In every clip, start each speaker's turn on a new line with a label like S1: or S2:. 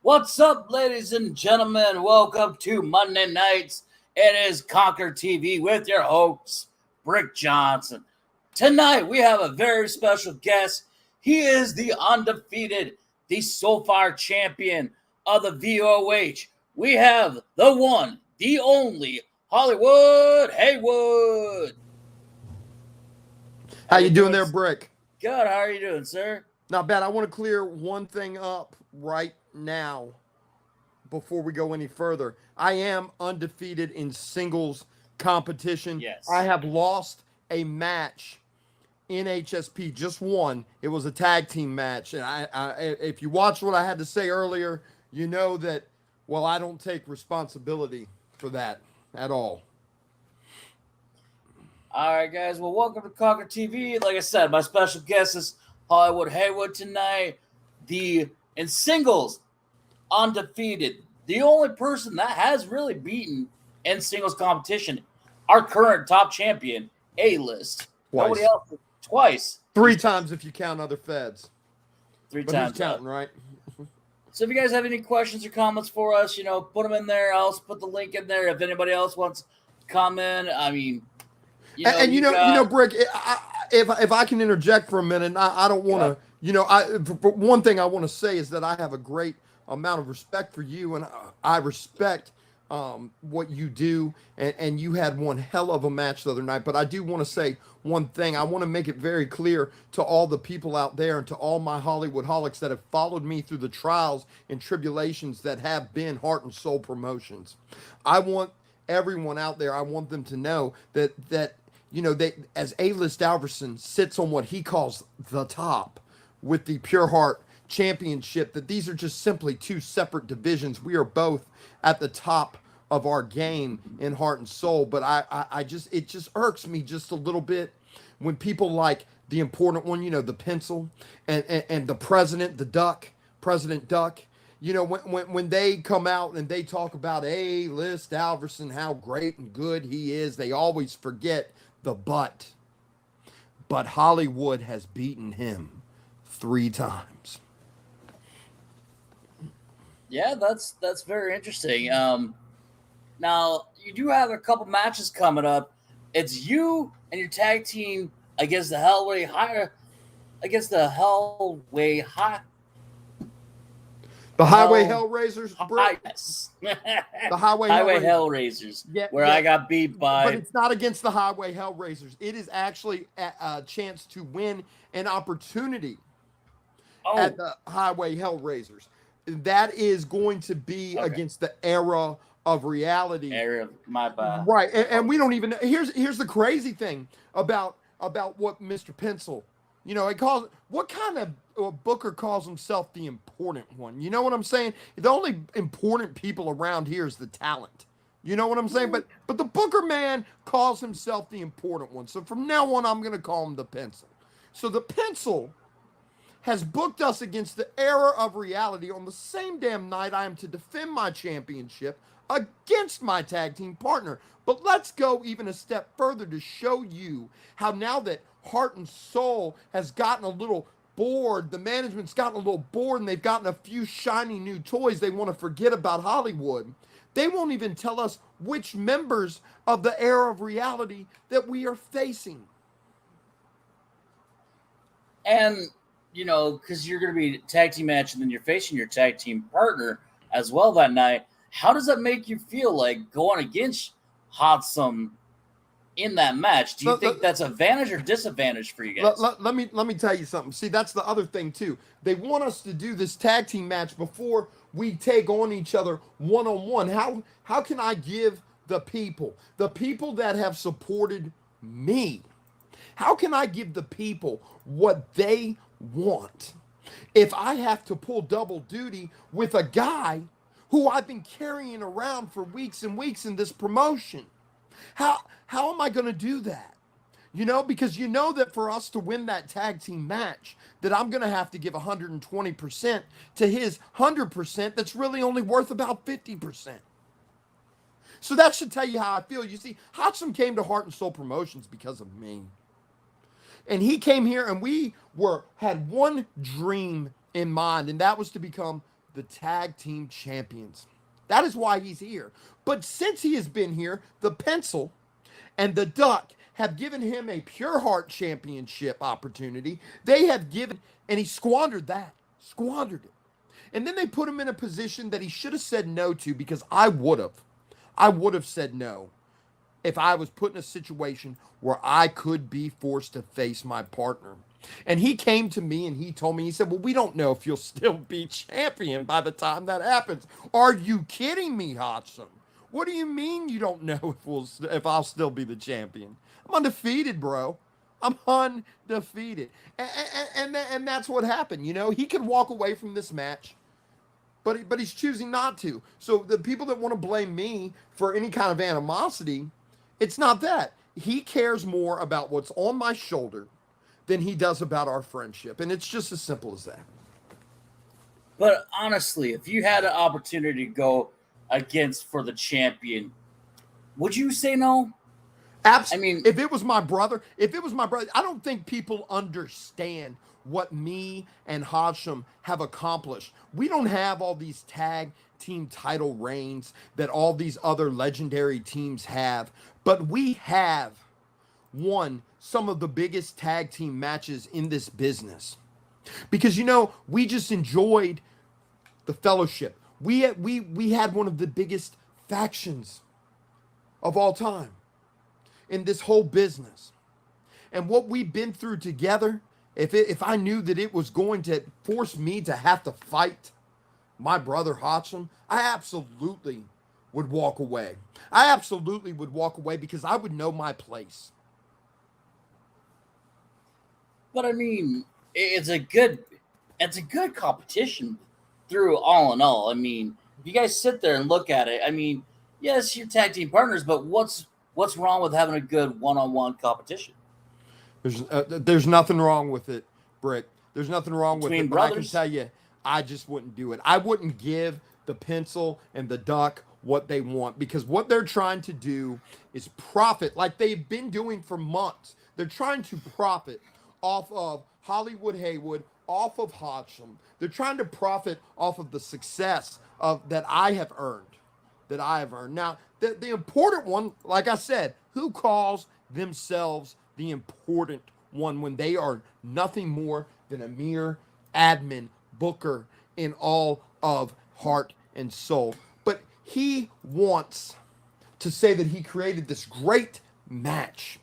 S1: What's up, ladies and gentlemen? Welcome to Monday Nights. It is Conquer TV with your host, Brick Johnson. Tonight, we have a very special guest. He is the undefeated, the so far champion of the VOH. We have the one, the only, Hollywood Haywood.
S2: How you doing there, Brick?
S1: Good. How are you doing, sir?
S2: Not bad. I want to clear one thing up right now before we go any further. I am undefeated in singles competition.
S1: Yes.
S2: I have lost a match in HSP, just one. It was a tag team match. And if you watched what I had to say earlier, you know that, well, I don't take responsibility for that at all.
S1: All right, guys. Well, welcome to Conquer TV. Like I said, my special guest is Hollywood Haywood tonight. In singles, undefeated. The only person that has really beaten in singles competition, our current top champion, A-List.
S2: Twice.
S1: Nobody else. Twice.
S2: 3 times if you count other feds.
S1: Three
S2: But
S1: times.
S2: who's counting, right?
S1: So if you guys have any questions or comments for us, put them in there. I'll also put the link in there if anybody else wants to comment. I mean,
S2: Brick, if I can interject for a minute, I don't want to, one thing I want to say is that I have a great amount of respect for you, and I respect what you do, and you had one hell of a match the other night. But I do want to say one thing. I want to make it very clear to all the people out there and to all my Hollywood holics that have followed me through the trials and tribulations that have been Heart and Soul Promotions. I want everyone out there, I want them to know that they, as A-List Alverson sits on what he calls the top with the Pure Heart Championship, that these are just simply 2 separate divisions. We are both at the top of our game in Heart and Soul, but it just irks me just a little bit when people like the important one, the pencil and the president, President Duck, when they come out and they talk about A-List Alverson, how great and good he is, they always forget the but Hollywood has beaten him 3 times.
S1: Yeah, that's very interesting. Now you do have a couple matches coming up. It's you and your tag team against the Hellway High.
S2: The Highway Hellraisers, bro.
S1: Yes.
S2: The Highway
S1: Hellraisers.
S2: Yeah,
S1: where I got beat by.
S2: But it's not against the Highway Hellraisers. It is actually a chance to win an opportunity at the Highway Hellraisers. That is going to be against the Era of Reality.
S1: My bad.
S2: Right, and we don't even know. Here's the crazy thing about what Mr. Pencil, what kind of booker calls himself the important one? You know what I'm saying? The only important people around here is the talent. You know what I'm saying? But the booker man calls himself the important one. So from now on, I'm going to call him the Pencil. So the Pencil has booked us against the Era of Reality on the same damn night I am to defend my championship against my tag team partner. But let's go even a step further to show you how now that Heart and Soul has gotten a little bored, the management's gotten a little bored, and they've gotten a few shiny new toys they want to forget about Hollywood. They won't even tell us which members of the Era of Reality that we are facing.
S1: And because you're going to be tag team match and then you're facing your tag team partner as well that night. How does that make you feel like going against Hotsum in that match? Do you think that's advantage or disadvantage for you guys?
S2: Let me tell you something. See, that's the other thing too. They want us to do this tag team match before we take on each other one-on-one. How can I give the people that have supported me, how can I give the people what they want if I have to pull double duty with a guy who I've been carrying around for weeks and weeks in this promotion? How am I going to do that? Because that for us to win that tag team match, that I'm going to have to give 120% to his 100% that's really only worth about 50%. So that should tell you how I feel. You see, Hotsum came to Heart and Soul Promotions because of me. And he came here and we had one dream in mind, and that was to become the tag team champions. That is why he's here. But since he has been here, the Pencil and the Duck have given him a Pure Heart Championship opportunity. They have given, and he squandered that. Squandered it. And then they put him in a position that he should have said no to, because I would have. I would have said no if I was put in a situation where I could be forced to face my partner. And he came to me and he told me, he said, well, we don't know if you'll still be champion by the time that happens. Are you kidding me, Hodgson? What do you mean you don't know if I'll still be the champion? I'm undefeated, bro. I'm undefeated. And that's what happened. You know, he could walk away from this match, but he's choosing not to. So the people that want to blame me for any kind of animosity, it's not that. He cares more about what's on my shoulder than he does about our friendship. And it's just as simple as that.
S1: But honestly, if you had an opportunity to go against for the champion, would you say no?
S2: Absolutely. I mean, if it was my brother, I don't think people understand what me and Hodgson have accomplished. We don't have all these tag team title reigns that all these other legendary teams have, but we have won some of the biggest tag team matches in this business. Because, you know, we just enjoyed the fellowship. We had one of the biggest factions of all time in this whole business. And what we've been through together, if I knew that it was going to force me to have to fight my brother Hodgson, I absolutely would walk away. I absolutely would walk away because I would know my place.
S1: But I mean, it's a good competition through all in all. I mean, if you guys sit there and look at it, I mean, yes, you're tag team partners, but what's wrong with having a good one-on-one competition?
S2: There's nothing wrong with it, Brick. There's nothing wrong with it. But I can tell you, I just wouldn't do it. I wouldn't give the Pencil and the Duck what they want, because what they're trying to do is profit, like they've been doing for months. They're trying to profit off of Hollywood Haywood, off of Hodgson. They're trying to profit off of the success that I have earned. Now, the important one, like I said, who calls themselves the important one when they are nothing more than a mere admin booker in all of heart and soul? But he wants to say that he created this great match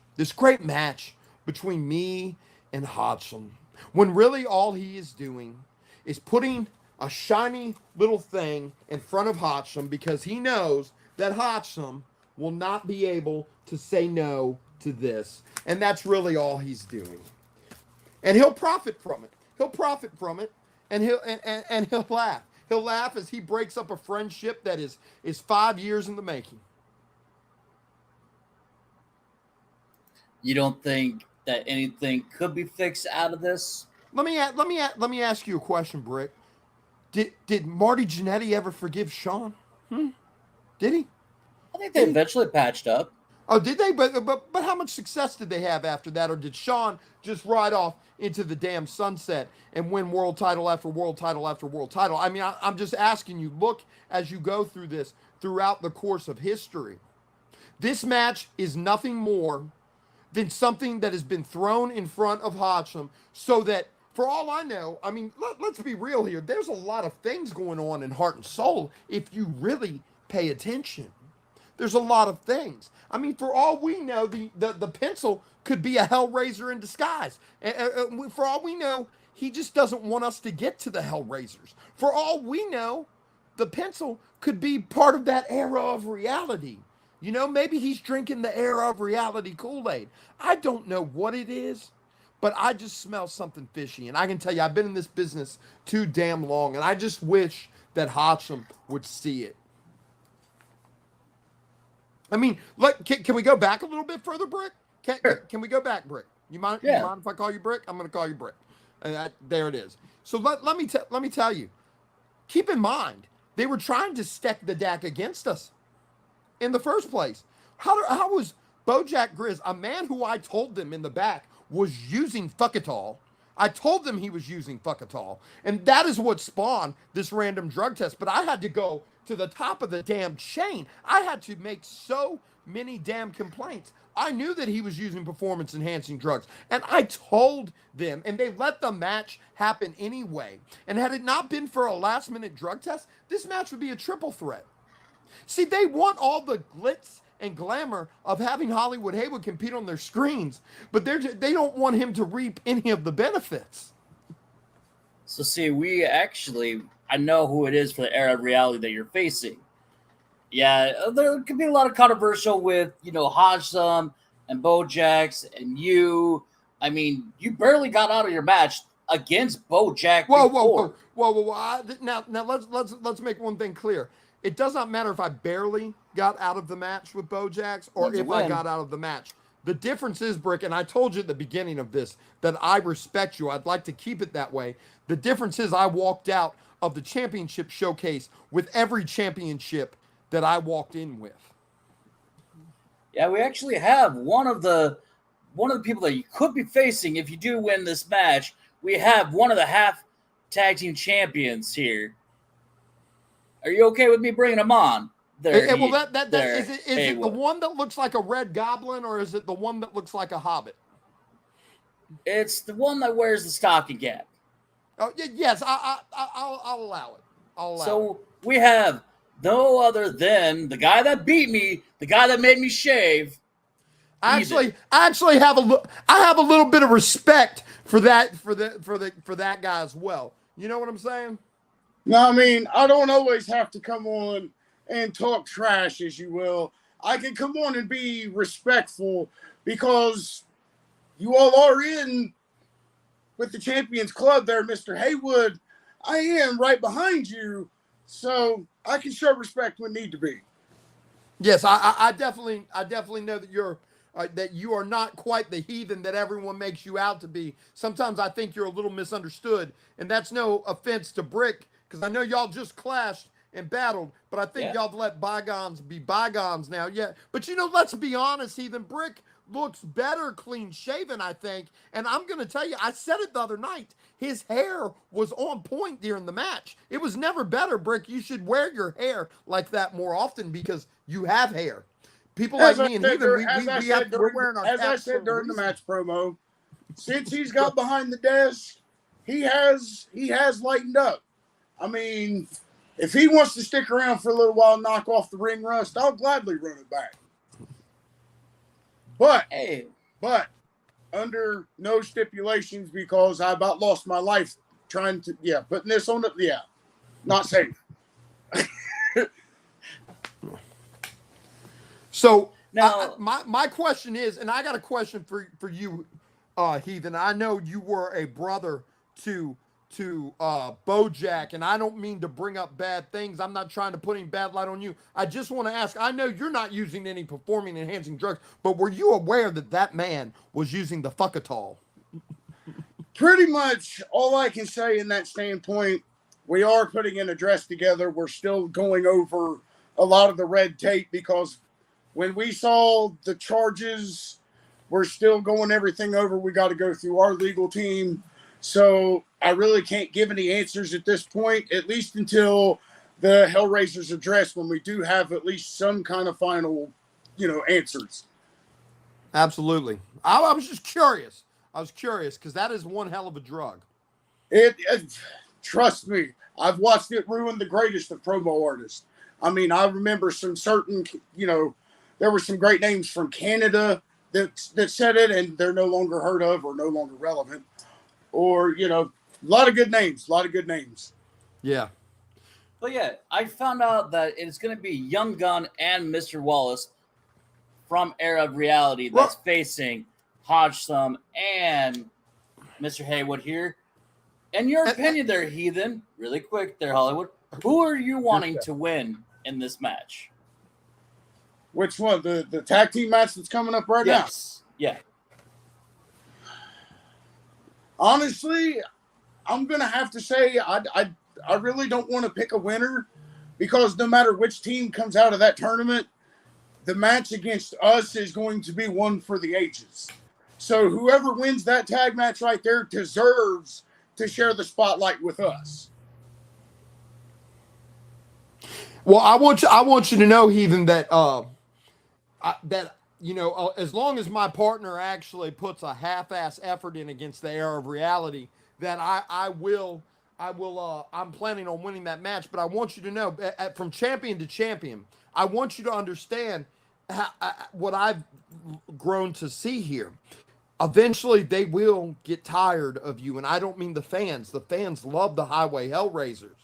S2: between me and Hodgson, when really all he is doing is putting a shiny little thing in front of Hodgson, because he knows that Hodgson will not be able to say no to this. And that's really all he's doing. And he'll profit from it. And he'll laugh. He'll laugh as he breaks up a friendship that is 5 years in the making.
S1: You don't think that anything could be fixed out of this?
S2: Let me ask you a question, Brick. Did Marty Jannetty ever forgive Sean? Did he?
S1: I think they eventually patched up.
S2: Oh, did they? But how much success did they have after that? Or did Sean just ride off into the damn sunset and win world title after world title after world title? I mean, I'm just asking you, look as you go through this throughout the course of history. This match is nothing more than something that has been thrown in front of Hodgson so that, for all I know, I mean, let's be real here. There's a lot of things going on in Heart and Soul if you really pay attention. There's a lot of things. I mean, for all we know, the Pencil could be a Hellraiser in disguise. For all we know, he just doesn't want us to get to the Hellraisers. For all we know, the Pencil could be part of that era of reality. You know, maybe he's drinking the era of reality Kool-Aid. I don't know what it is, but I just smell something fishy. And I can tell you, I've been in this business too damn long, and I just wish that Hodgson would see it. I mean, look, can we go back a little bit further, Brick? Can we go back, Brick? You mind if I call you Brick? I'm going to call you Brick. There it is. So let me tell you, keep in mind, they were trying to stack the deck against us in the first place. How was Bojack Grizz, a man who I told them in the back was using Fuckatol, I told them he was using Fucatol, and that is what spawned this random drug test. But I had to go to the top of the damn chain. I had to make so many damn complaints. I knew that he was using performance enhancing drugs, and I told them, and they let the match happen anyway. And had it not been for a last minute drug test, this match would be a triple threat. See, they want all the glitz and glamour of having Hollywood Haywood compete on their screens, but they don't want him to reap any of the benefits.
S1: So see, I know who it is for the era of reality that you're facing. Yeah, there could be a lot of controversial with, Hodgson and Bojack and you. I mean, you barely got out of your match against Bojack.
S2: Whoa. Now let's make one thing clear. It does not matter if I barely got out of the match with Bojack or if I got out of the match. The difference is, Brick, and I told you at the beginning of this that I respect you. I'd like to keep it that way. The difference is I walked out of the championship showcase with every championship that I walked in with.
S1: Yeah, we actually have one of the people that you could be facing if you do win this match. We have one of the half tag team champions here. Are you okay with me bringing him on?
S2: Is it the one that looks like a red goblin, or is it the one that looks like a hobbit?
S1: It's the one that wears the stocking cap.
S2: Oh yes, I'll allow it.
S1: So we have no other than the guy that beat me, the guy that made me shave.
S2: I actually have a little bit of respect for that guy as well. You know what I'm saying?
S3: No, I mean, I don't always have to come on and talk trash, as you will. I can come on and be respectful because you all are in with the Champions Club there, Mr. Haywood. I am right behind you, so I can show respect when need to be.
S2: Yes, I definitely know that you are not quite the heathen that everyone makes you out to be. Sometimes I think you're a little misunderstood, and that's no offense to Brick, because I know y'all just clashed and battled, but I think y'all let bygones be bygones now. Yeah, but let's be honest, heathen. Brick looks better clean shaven, I think, and I'm going to tell you, I said it the other night, his hair was on point during the match. It was never better, Brick. You should wear your hair like that more often because you have hair. People like me and Heathen, we're wearing our caps.
S3: As I said during the match promo, since he's got behind the desk, he has lightened up. I mean, if he wants to stick around for a little while and knock off the ring rust, I'll gladly run it back. But under no stipulations, because I about lost my life trying to, putting this on the, not safe.
S2: So now, my question is, and I got a question for you, Heathen. I know you were a brother to Bojack, and I don't mean to bring up bad things. I'm not trying to put any bad light on you. I just want to ask, I know you're not using any performing enhancing drugs, but were you aware that man was using the Fucatol?
S3: Pretty much all I can say in that standpoint, we are putting an address together. We're still going over a lot of the red tape because when we saw the charges, we're still going everything over. We got to go through our legal team. So I really can't give any answers at this point, at least until the Hellraiser's address, when we do have at least some kind of final, answers.
S2: Absolutely. I was just curious. I was curious because that is one hell of a drug.
S3: It trust me, I've watched it ruin the greatest of promo artists. I mean, I remember some certain, there were some great names from Canada that said it, and they're no longer heard of or no longer relevant. Or, a lot of good names.
S2: Yeah.
S1: But yeah, I found out that it's going to be Young Gun and Mr. Wallace from Era of Reality that's facing Hodgson and Mr. Haywood here. In your opinion there, Heathen, really quick there, Hollywood, who are you wanting to win in this match?
S3: Which one? The tag team match that's coming up right now?
S1: Yes. Yeah.
S3: Honestly, I'm going to have to say I really don't want to pick a winner because no matter which team comes out of that tournament, the match against us is going to be one for the ages. So whoever wins that tag match right there deserves to share the spotlight with us.
S2: Well, I want you to know, Heathen, that as long as my partner actually puts a half-ass effort in against the Era of Reality, that I'm planning on winning that match. But I want you to know, from champion to champion, I want you to understand what I've grown to see here. Eventually, they will get tired of you, and I don't mean the fans. The fans love the Highway Hellraisers.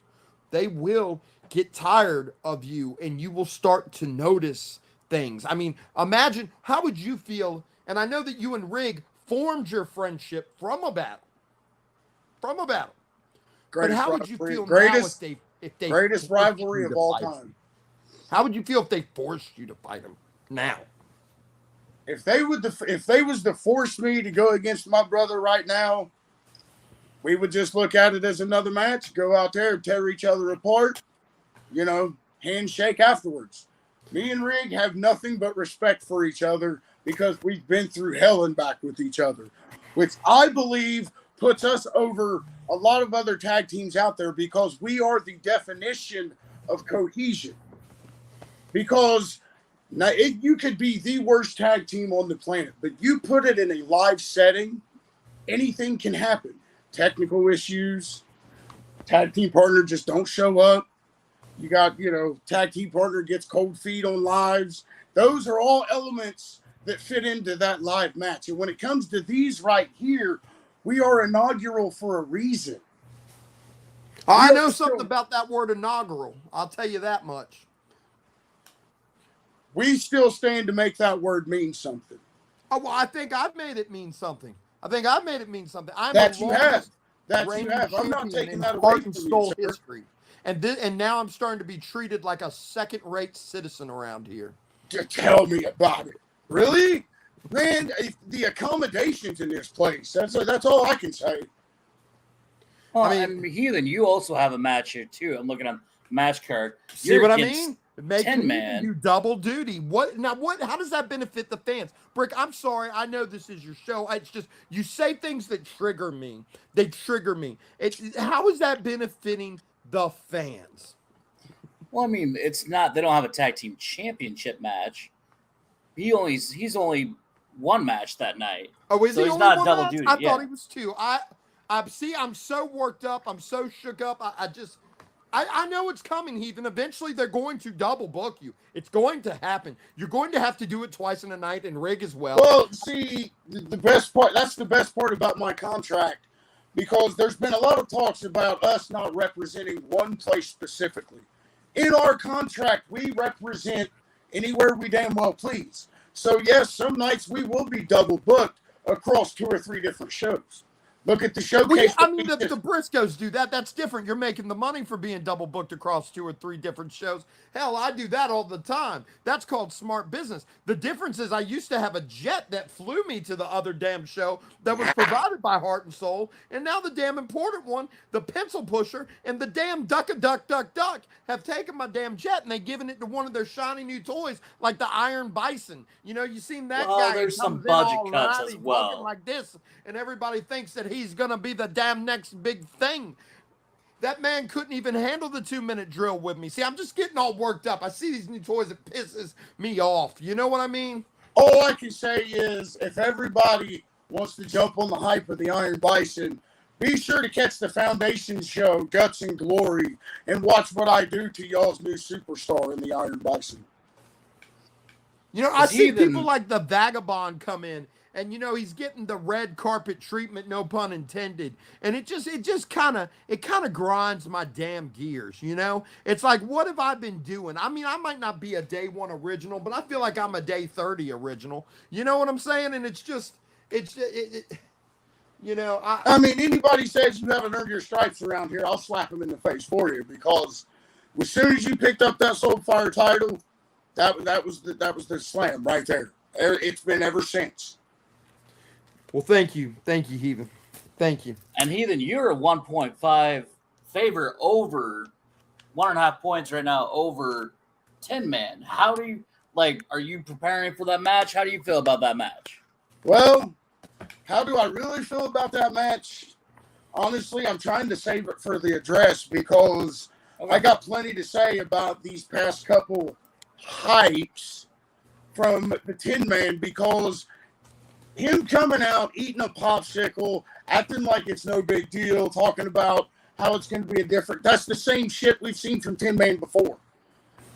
S2: They will get tired of you, and you will start to notice things. I mean, imagine, how would you feel? And I know that you and Rig formed your friendship from a battle. But how would you feel now if they
S3: greatest rivalry of all time?
S2: How would you feel if they forced you to fight them now?
S3: If they was to force me to go against my brother right now, we would just look at it as another match, go out there, tear each other apart, handshake afterwards. Me and Rig have nothing but respect for each other because we've been through hell and back with each other, which I believe puts us over a lot of other tag teams out there because we are the definition of cohesion. Because now, you could be the worst tag team on the planet, but you put it in a live setting, anything can happen. Technical issues, tag team partner just don't show up. You got, tag team partner gets cold feet on lives. Those are all elements that fit into that live match. And when it comes to these right here, we are inaugural for a reason.
S2: I know something about that word inaugural. I'll tell you that much.
S3: We still stand to make that word mean something.
S2: Oh, well, I think I've made it mean something. I'm
S3: you have. I'm not taking that away from you,
S2: history. And now I'm starting to be treated like a second-rate citizen around here.
S3: Tell me about it. Really? Man, the accommodations in this place, that's all I can say.
S1: Well, Heathen, you also have a match here, too. I'm looking at match card.
S2: See what I mean? It makes
S1: 10-man.
S2: you double duty. How does that benefit the fans? Brick, I'm sorry. I know this is your show. It's just, you say things that trigger me. They trigger me. How is that benefiting the fans?
S1: Well, it's not, they don't have a tag team championship match. He's only one match that night.
S2: Oh, is
S1: so
S2: he
S1: he's
S2: only
S1: not
S2: one
S1: double
S2: match?
S1: duty.
S2: I thought he was two. I'm so worked up. I'm so shook up. I know it's coming, Heathen. Eventually, they're going to double book you. It's going to happen. You're going to have to do it twice in a night, and Rig as well.
S3: Well, see, the best part, that's the best part about my contract, because there's been a lot of talks about us not representing one place specifically. In our contract, we represent anywhere we damn well please. So, yes, some nights we will be double booked across 2 or 3 different shows. Look at the showcase.
S2: The Briscoes do that. That's different. You're making the money for being double booked across 2 or 3 different shows. Hell, I do that all the time. That's called smart business. The difference is I used to have a jet that flew me to the other damn show that was provided by Heart and Soul. And now the damn important one, the Pencil Pusher, and the damn Duck have taken my damn jet and they've given it to one of their shiny new toys, like the Iron Bison. You seen that guy?
S1: Well, there's some budget cuts as well.
S2: Like this, and everybody thinks that he's going to be the damn next big thing. That man couldn't even handle the 2-minute drill with me. See, I'm just getting all worked up. I see these new toys, it pisses me off. You know what I mean?
S3: All I can say is, if everybody wants to jump on the hype of the Iron Bison, be sure to catch the Foundation show, Guts and Glory, and watch what I do to y'all's new superstar in the Iron Bison.
S2: I see people like the Vagabond come in, and he's getting the red carpet treatment, no pun intended. And it just kind of grinds my damn gears. It's like, what have I been doing? I might not be a day 1 original, but I feel like I'm a day 30 original. You know what I'm saying? And
S3: anybody says you haven't earned your stripes around here, I'll slap them in the face for you, because as soon as you picked up that Soulfire title, that was the slam right there. It's been ever since.
S2: Well, thank you, Heathen. Thank you.
S1: And Heathen, you're a 1.5 favor over 1.5 points right now over 10-man. How do you are you preparing for that match? How do you feel about that match?
S3: Well, How do I really feel about that match? Honestly, I'm trying to save it for the address because I got plenty to say about these past couple hypes from the Tin Man, because him coming out, eating a popsicle, acting like it's no big deal, talking about how it's going to be that's the same shit we've seen from Tin Man before.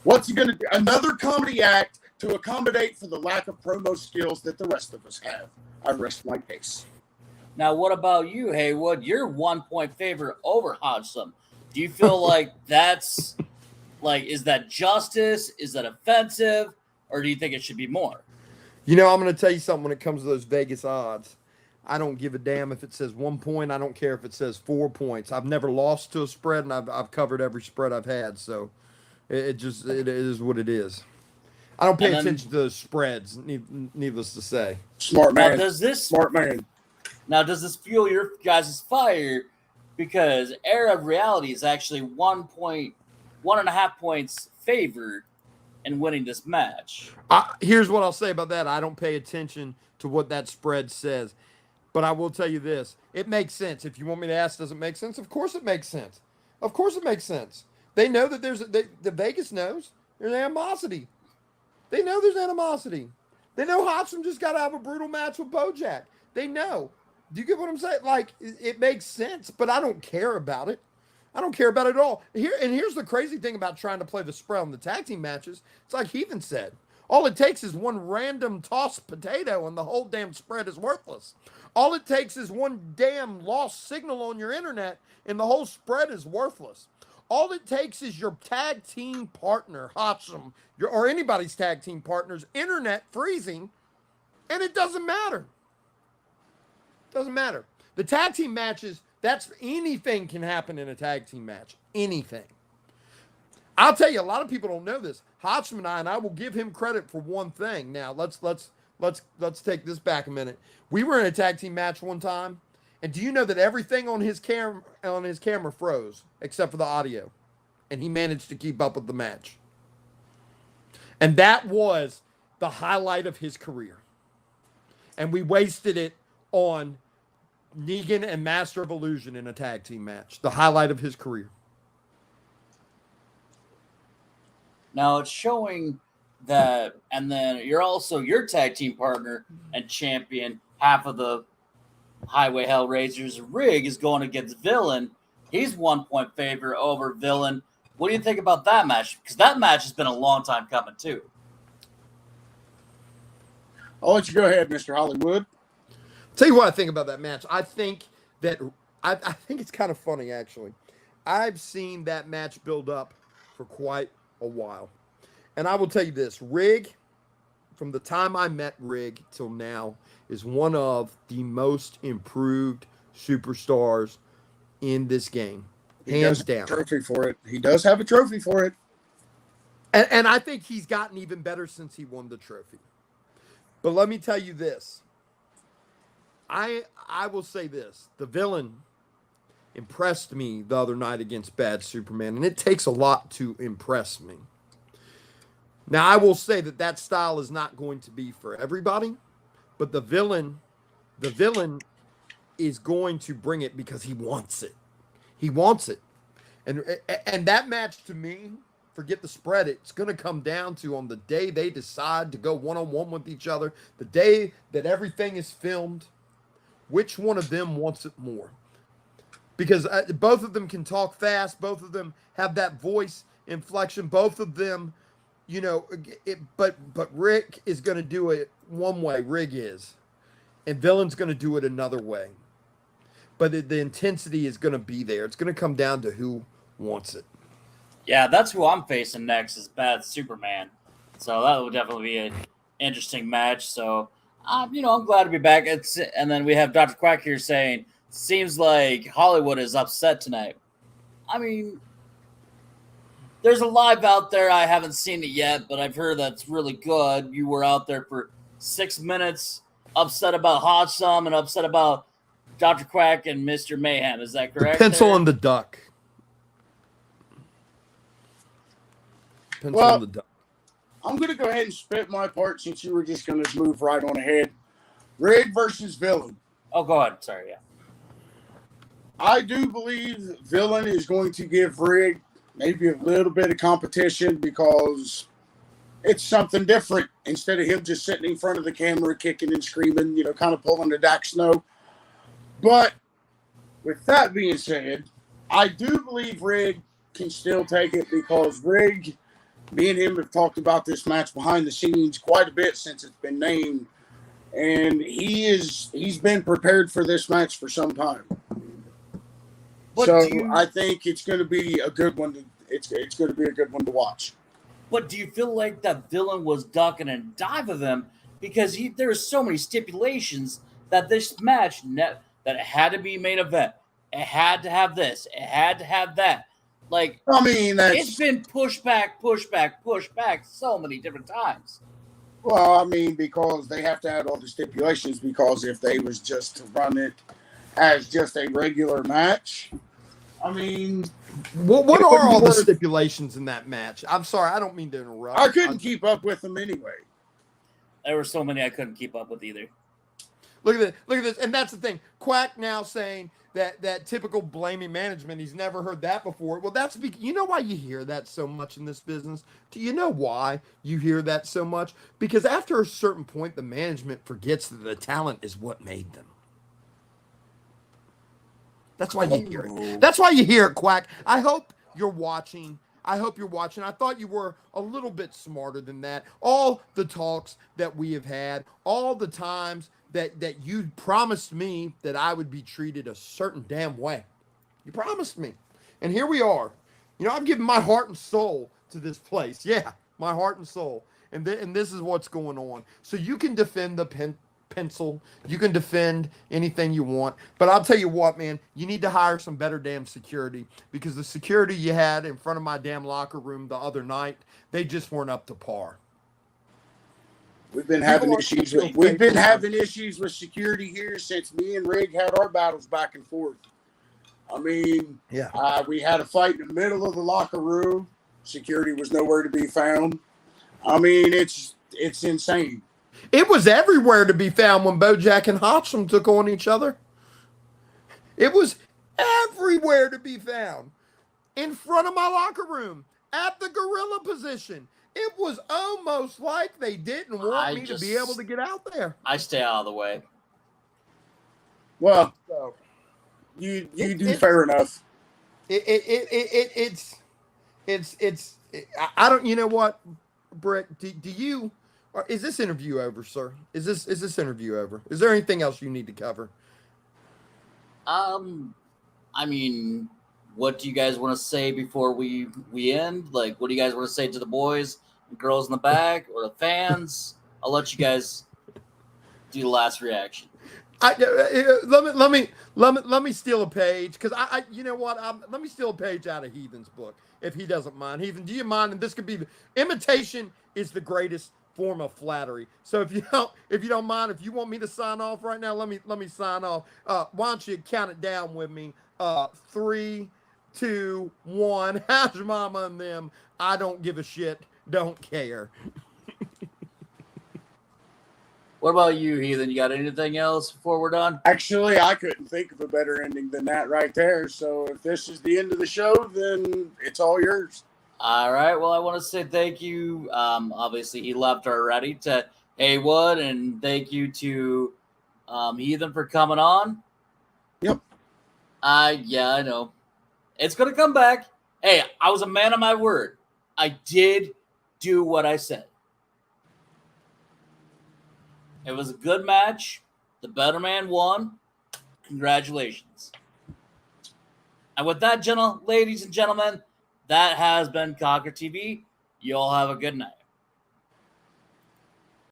S3: What's he going to do? Another comedy act to accommodate for the lack of promo skills that the rest of us have. I rest my case.
S1: Now, what about you, Haywood? You're 1 point favorite over Hodgson. Do you feel like that's is that justice? Is that offensive? Or do you think it should be more?
S2: You know, I'm going to tell you something when it comes to those Vegas odds. I don't give a damn if it says 1 point. I don't care if it says 4 points. I've never lost to a spread, and I've covered every spread I've had. So it is what it is. I don't pay attention to those spreads, needless to say.
S3: Smart man.
S2: Smart man.
S1: Now, does this fuel your guys' fire? Because Era of Reality is actually 1.5 points favored in winning this match.
S2: Here's what I'll say about that. I don't pay attention to what that spread says. But I will tell you this. It makes sense. If you want me to ask, does it make sense? Of course it makes sense. Of course it makes sense. They know that the Vegas knows there's animosity. They know there's animosity. They know Hodgson just got to have a brutal match with Bojack. They know. Do you get what I'm saying? It makes sense, but I don't care about it. I don't care about it at all. Here's the crazy thing about trying to play the spread on the tag team matches. It's like Heathen said. All it takes is one random tossed potato and the whole damn spread is worthless. All it takes is one damn lost signal on your internet and the whole spread is worthless. All it takes is your tag team partner, Hodgson, or anybody's tag team partner's internet freezing, and it doesn't matter. Doesn't matter. The tag team matches, anything can happen in a tag team match. Anything. I'll tell you, a lot of people don't know this. Hodgson and I will give him credit for one thing. Now, let's take this back a minute. We were in a tag team match one time, and do you know that everything on his camera froze except for the audio, and he managed to keep up with the match. And that was the highlight of his career. And we wasted it on Negan and Master of Illusion in a tag team match. The highlight of his career.
S1: Now it's showing that, and then you're also your tag team partner and champion, half of the Highway Hellraisers rig is going against Villain. He's 1 point favor over Villain. What do you think about that match? Because that match has been a long time coming too.
S3: I'll let you go ahead, Mr. Hollywood.
S2: Tell you what I think about that match. I think it's kind of funny, actually. I've seen that match build up for quite a while. And I will tell you this, Rig, from the time I met Rig till now, is one of the most improved superstars in this game. Hands down.
S3: Trophy for it. He does have a trophy for it.
S2: And I think he's gotten even better since he won the trophy. But let me tell you this. I will say this. The Villain impressed me the other night against Bad Superman, and it takes a lot to impress me. Now, I will say that style is not going to be for everybody, but the villain is going to bring it because he wants it. He wants it. And that match, to me, forget the spread, it's going to come down to on the day they decide to go one-on-one with each other, the day that everything is filmed, which one of them wants it more? Because both of them can talk fast. Both of them have that voice inflection. Both of them, but Rick is going to do it one way. Rig is. And Villain's going to do it another way. But the intensity is going to be there. It's going to come down to who wants it.
S1: Yeah, that's who I'm facing next is Bad Superman. So that will definitely be an interesting match. So, I'm glad to be back. And then we have Dr. Quack here saying, seems like Hollywood is upset tonight. I mean, there's a live out there. I haven't seen it yet, but I've heard that's really good. You were out there for 6 minutes, upset about Hodgson and upset about Dr. Quack and Mr. Mayhem. Is that correct?
S2: The pencil and the duck.
S3: Well, I'm going to go ahead and spit my part since you were just going to move right on ahead. Rig versus Villain.
S1: Oh, go ahead. Sorry, yeah.
S3: I do believe Villain is going to give Rig maybe a little bit of competition because it's something different instead of him just sitting in front of the camera kicking and screaming, kind of pulling the Dak Snow. But with that being said, I do believe Rig can still take it because Rig, me and him have talked about this match behind the scenes quite a bit since it's been named, and he's been prepared for this match for some time. I think it's going to be a good one. It's going to be a good one to watch.
S1: But do you feel like that Villain was ducking and diving them because there were so many stipulations that this match that it had to be main event, it had to have this, it had to have that. Like,
S3: I mean,
S1: it's been pushed back so many different times.
S3: Well, I mean, because they have to add all the stipulations. Because if they was just to run it as just a regular match, I mean,
S2: what are all the stipulations in that match? I'm sorry, I don't mean to interrupt.
S3: I couldn't keep up with them anyway.
S1: There were so many I couldn't keep up with either.
S2: Look at this, and that's the thing. Quack now saying that typical blaming management. He's never heard that before. Well, that's because you know why you hear that so much in this business. Do you know why you hear that so much? Because after a certain point, the management forgets that the talent is what made them. That's why you hear it. That's why you hear it, Quack. I hope you're watching. I thought you were a little bit smarter than that. All the talks that we have had, all the times that you promised me that I would be treated a certain damn way. You promised me. And here we are. I'm giving my heart and soul to this place. Yeah, my heart and soul. And this is what's going on. So you can defend the pencil. You can defend anything you want. But I'll tell you what, man, you need to hire some better damn security because the security you had in front of my damn locker room the other night, they just weren't up to par.
S3: We've been having issues with security here since me and Rig had our battles back and forth. I mean, yeah, we had a fight in the middle of the locker room. Security was nowhere to be found. I mean, it's insane.
S2: It was everywhere to be found when Bojack and Hotchum took on each other. It was everywhere to be found. In front of my locker room, at the gorilla position. It was almost like they didn't want me to be able to get out there.
S1: I stay out of the way.
S3: Well, you do fair enough.
S2: It's I don't. You know what, Brick? Do you? Is this interview over, sir? Is this interview over? Is there anything else you need to cover?
S1: I mean, what do you guys want to say before we end? Like, what do you guys want to say to the boys, the girls in the back, or the fans? I'll let you guys do the last reaction.
S2: Let me steal a page because I you know what? Let me steal a page out of Heathen's book if he doesn't mind. Heathen, do you mind? And this could be imitation is the greatest form of flattery. So if you don't mind, if you want me to sign off right now, let me sign off. Why don't you count it down with me? 3, 2, 1. How's your mama and them? I don't give a shit. Don't care.
S1: What about you, Heathen? You got anything else before we're done?
S3: Actually, I couldn't think of a better ending than that right there. So if this is the end of the show, then it's all yours.
S1: All right. Well, I want to say thank you. Obviously, he left already to Haywood, and thank you to Heathen for coming on.
S3: Yep.
S1: Yeah, I know. It's going to come back. Hey, I was a man of my word. I did do what I said. It was a good match. The better man won. Congratulations. And with that, ladies and gentlemen, that has been Conqueror TV. You all have a good night.